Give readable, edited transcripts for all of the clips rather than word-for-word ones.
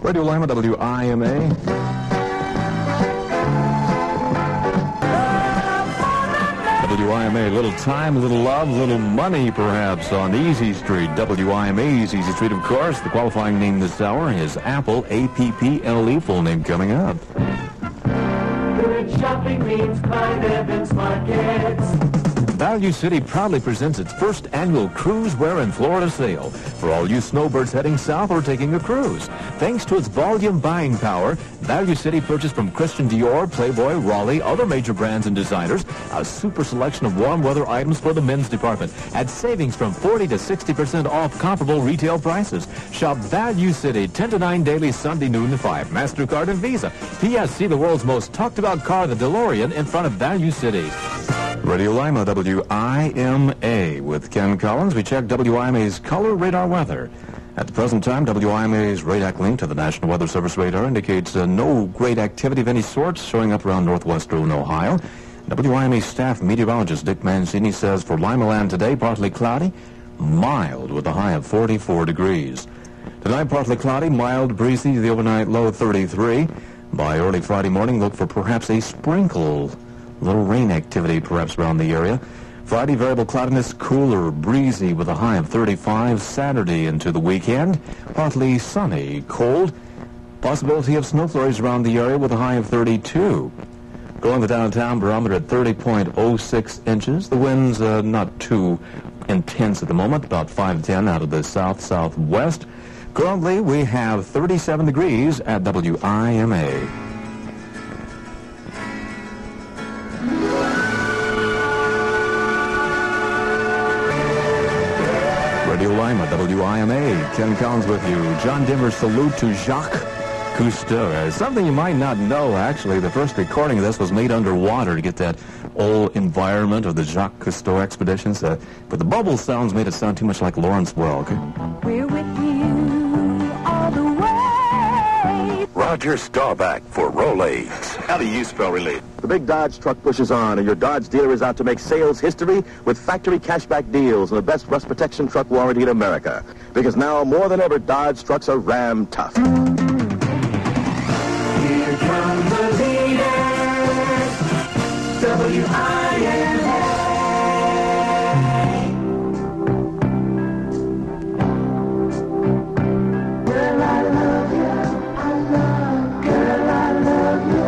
Radio Lima, WIMA. WIMA, little time, little love, little money, perhaps, on Easy Street. WIMA's Easy Street, of course. The qualifying name this hour is Apple, APPLE, full name coming up. Good shopping means Clyde Evans Markets. Value City proudly presents its first annual Cruise Wear in Florida sale for all you snowbirds heading south or taking a cruise. Thanks to its volume buying power, Value City purchased from Christian Dior, Playboy, Raleigh, other major brands and designers, a super selection of warm weather items for the men's department at savings from 40 to 60% off comparable retail prices. Shop Value City 10 to 9 daily, Sunday noon to 5. MasterCard and Visa. P.S. See the world's most talked about car, the DeLorean, in front of Value City. Radio Lima, WIMA. With Ken Collins, we check WIMA's color radar weather. At the present time, WIMA's radar link to the National Weather Service radar indicates no great activity of any sort showing up around northwestern Ohio. WIMA staff meteorologist Dick Mancini says for Lima land today, partly cloudy, mild with a high of 44 degrees. Tonight, partly cloudy, mild, breezy, the overnight low 33. By early Friday morning, look for perhaps a sprinkle. Little rain activity perhaps around the area. Friday, variable cloudiness, cooler, breezy with a high of 35. Saturday into the weekend, partly sunny, cold. Possibility of snow flurries around the area with a high of 32. Going to downtown barometer at 30.06 inches. The winds not too intense at the moment, about 5-10 out of the south-southwest. Currently, we have 37 degrees at WIMA. Radio Lima, WIMA. Ken Collins with you. John Denver's salute to Jacques Cousteau. Something you might not know, actually. The first recording of this was made underwater to get that old environment of the Jacques Cousteau expeditions. But the bubble sounds made it sound too much like Lawrence Well. Okay? We're with you all the way. Roger Staubach for Rolaids. How do you spell relief? The big Dodge truck pushes on, and your Dodge dealer is out to make sales history with factory cashback deals and the best rust protection truck warranty in America. Because now, more than ever, Dodge trucks are Ram tough. Here come the leaders. WIMA. Girl, I love you. Girl, I love you.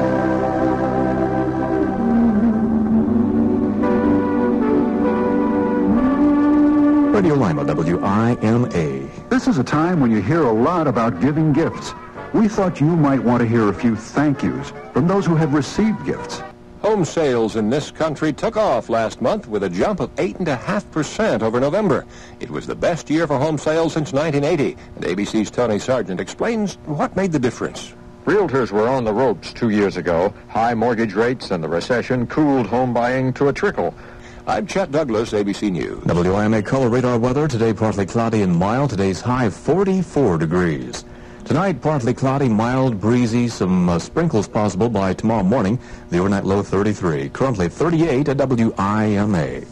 Radio Lima, WIMA. This is a time when you hear a lot about giving gifts. We thought you might want to hear a few thank yous from those who have received gifts. Home sales in this country took off last month with a jump of 8.5% over November. It was the best year for home sales since 1980, and ABC's Tony Sargent explains what made the difference. Realtors were on the ropes 2 years ago. High mortgage rates and the recession cooled home buying to a trickle. I'm Chet Douglas, ABC News. WIMA color radar weather. Today, partly cloudy and mild. Today's high 44 degrees. Tonight, partly cloudy, mild, breezy, some sprinkles possible by tomorrow morning. The overnight low 33. Currently 38 at WIMA.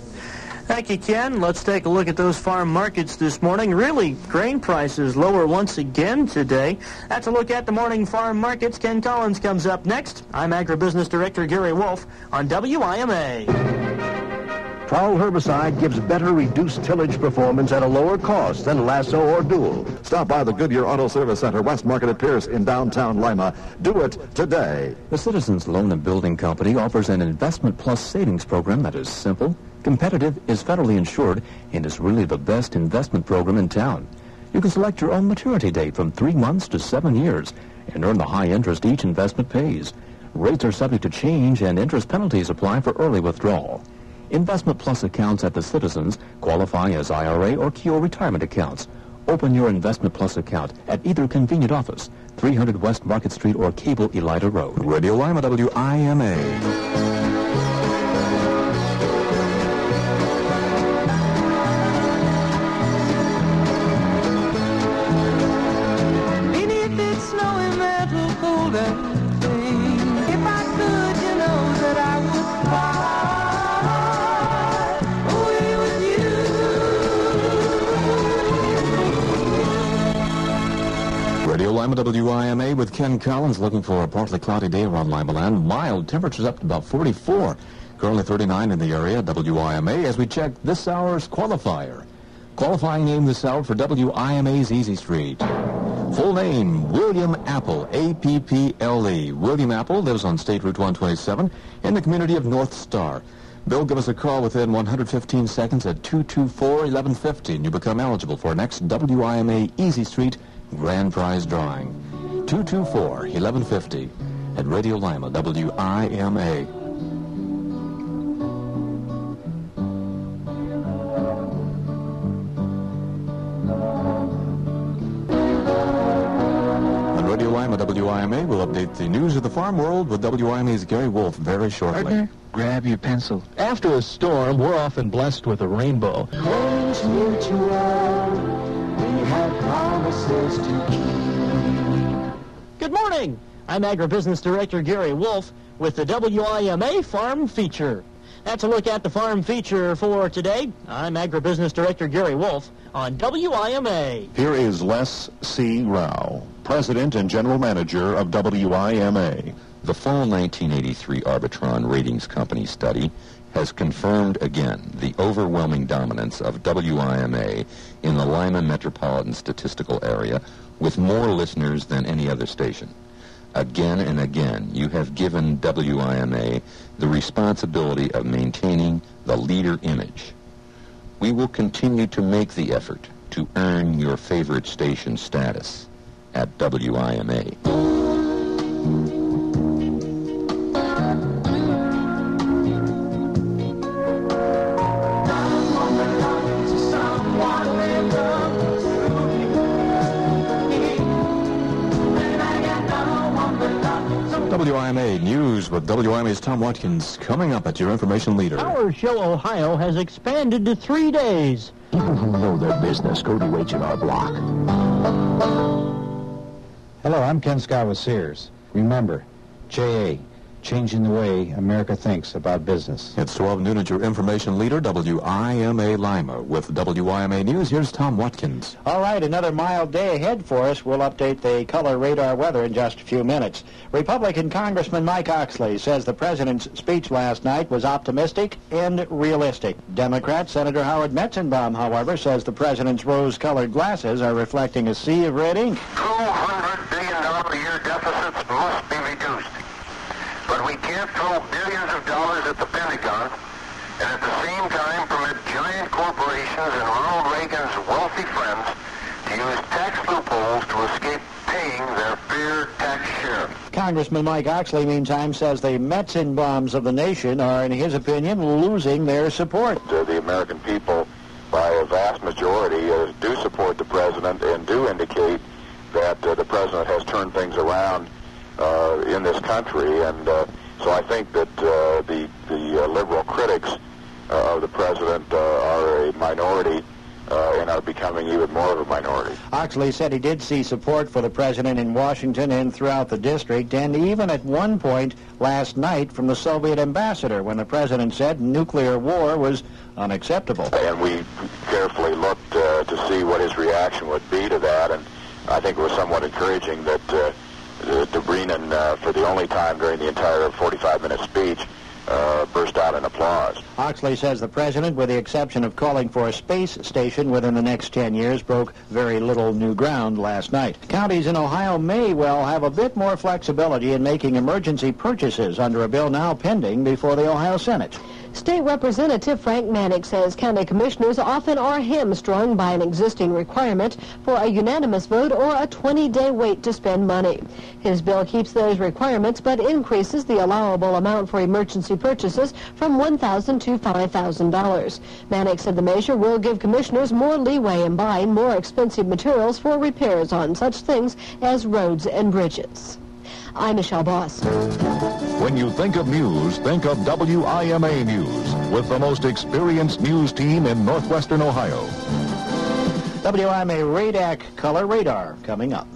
Thank you, Ken. Let's take a look at those farm markets this morning. Really, grain prices lower once again today. That's a look at the morning farm markets. Ken Collins comes up next. I'm Agribusiness Director Gary Wolf on WIMA. Prowl herbicide gives better reduced tillage performance at a lower cost than Lasso or Dual. Stop by the Goodyear Auto Service Center, West Market at Pierce in downtown Lima. Do it today. The Citizens Loan and Building Company offers an Investment Plus savings program that is simple, competitive, is federally insured, and is really the best investment program in town. You can select your own maturity date from 3 months to 7 years and earn the high interest each investment pays. Rates are subject to change and interest penalties apply for early withdrawal. Investment Plus accounts at the Citizens qualify as IRA or Keogh retirement accounts. Open your Investment Plus account at either convenient office, 300 West Market Street or Cable Elida Road. Radio Lima, WIMA. Radio Lima. Lima, WIMA with Ken Collins, looking for a partly cloudy day around Lima land. Mild temperatures up to about 44. Currently 39 in the area, WIMA, as we check this hour's qualifier. Qualifying name this hour for WIMA's Easy Street. Full name, William Apple, A-P-P-L-E. William Apple lives on State Route 127 in the community of North Star. Bill, give us a call within 115 seconds at 224-1150, and you become eligible for next WIMA Easy Street Grand Prize Drawing. 224-1150 at Radio Lima, WIMA. On Radio Lima, WIMA will update the news of the farm world with WIMA's Gary Wolf very shortly. Partner, grab your pencil. After a storm, we're often blessed with a rainbow. Clinch Mutual, we have promises to keep. Good morning. I'm Agribusiness Director Gary Wolf with the WIMA Farm Feature. That's a look at the farm feature for today. I'm Agribusiness Director Gary Wolf on WIMA. Here is Les C. Rao, President and General Manager of WIMA. The fall 1983 Arbitron Ratings Company study has confirmed again the overwhelming dominance of WIMA in the Lima Metropolitan Statistical Area, with more listeners than any other station. Again and again, you have given WIMA the responsibility of maintaining the leader image. We will continue to make the effort to earn your favorite station status at WIMA. WIMA News with WIMA's Tom Watkins coming up at your information leader. Our show, Ohio, has expanded to 3 days. People who know their business go to H&R Block. Hello, I'm Ken Scott with Sears. Remember, JA, changing the way America thinks about business. It's 12 noon at your information leader, WIMA Lima. With WIMA News, here's Tom Watkins. All right, another mild day ahead for us. We'll update the color radar weather in just a few minutes. Republican Congressman Mike Oxley says the president's speech last night was optimistic and realistic. Democrat Senator Howard Metzenbaum, however, says the president's rose-colored glasses are reflecting a sea of red ink. $200 billion a year deficits must be reduced. But we can't throw billions of dollars at the Pentagon and at the same time permit giant corporations and Ronald Reagan's wealthy friends to use tax loopholes to escape paying their fair tax share. Congressman Mike Oxley, meantime, says the Metzenbaums of the nation are, in his opinion, losing their support. The American people, by a vast majority, do support the president and do indicate that the president has turned things around in this country, and so I think that the liberal critics of the president are a minority and are becoming even more of a minority. Oxley said he did see support for the president in Washington and throughout the district, and even at one point last night from the Soviet ambassador when the president said nuclear war was unacceptable. And we carefully looked to see what his reaction would be to that, and I think it was somewhat encouraging that Dobrynin, for the only time during the entire 45-minute speech, burst out in applause. Oxley says the president, with the exception of calling for a space station within the next 10 years, broke very little new ground last night. Counties in Ohio may well have a bit more flexibility in making emergency purchases under a bill now pending before the Ohio Senate. State Representative Frank Manick says county commissioners often are hamstrung by an existing requirement for a unanimous vote or a 20-day wait to spend money. His bill keeps those requirements but increases the allowable amount for emergency purchases from $1,000 to $5,000. Manick said the measure will give commissioners more leeway in buying more expensive materials for repairs on such things as roads and bridges. I'm Michelle Boss. When you think of news, think of WIMA News with the most experienced news team in northwestern Ohio. WIMA Radac Color Radar coming up.